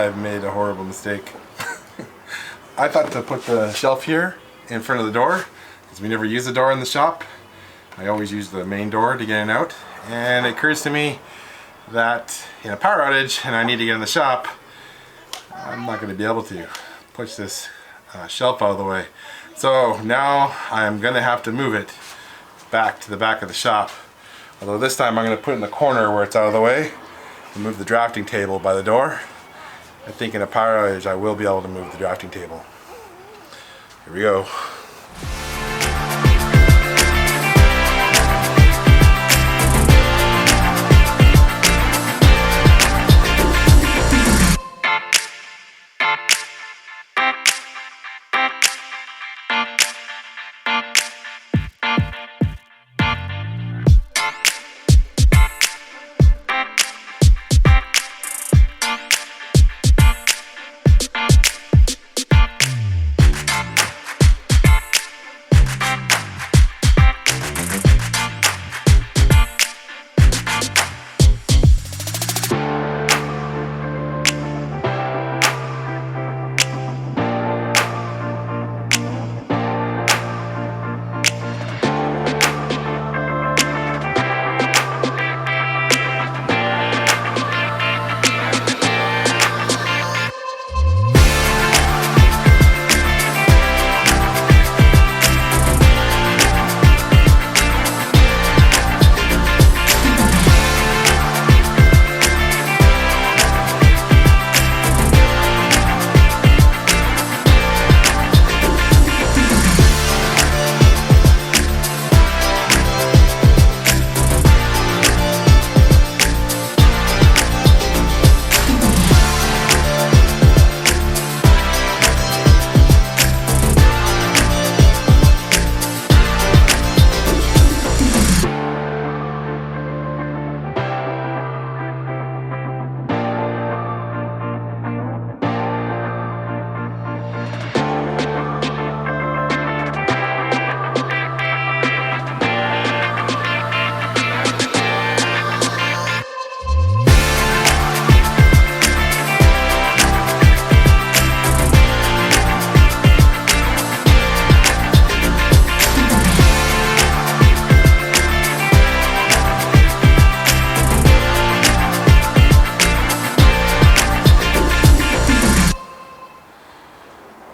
I've made a horrible mistake. I thought to put the shelf here in front of the door, because we never use the door in the shop. I always use the main door to get in and out. And it occurs to me that in a power outage and I need to get in the shop, I'm not going to be able to push this shelf out of the way. So now I'm going to have to move it back to the back of the shop. Although this time I'm going to put it in the corner where it's out of the way and move the drafting table by the door. I think in a power outage I will be able to move the drafting table. Here we go.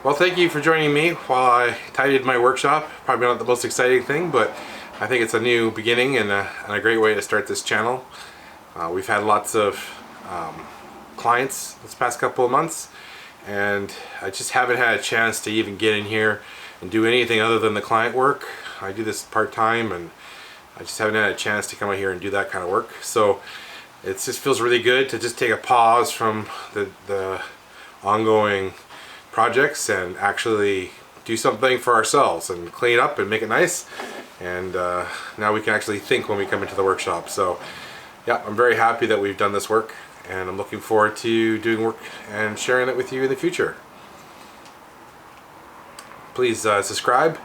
Well, thank you for joining me while I tidied my workshop. Probably not the most exciting thing, but I think it's a new beginning and a great way to start this channel. We've had lots of clients this past couple of months, and I just haven't had a chance to even get in here and do anything other than the client work. I do this part-time, and I just haven't had a chance to come out here and do that kind of work. So it just feels really good to just take a pause from the ongoing projects and actually do something for ourselves and clean up and make it nice. And now we can actually think when we come into the workshop. So yeah, I'm very happy that we've done this work, and I'm looking forward to doing work and sharing it with you in the future. Please subscribe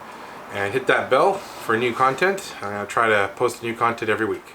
and hit that bell for new content. I'll try to post new content every week.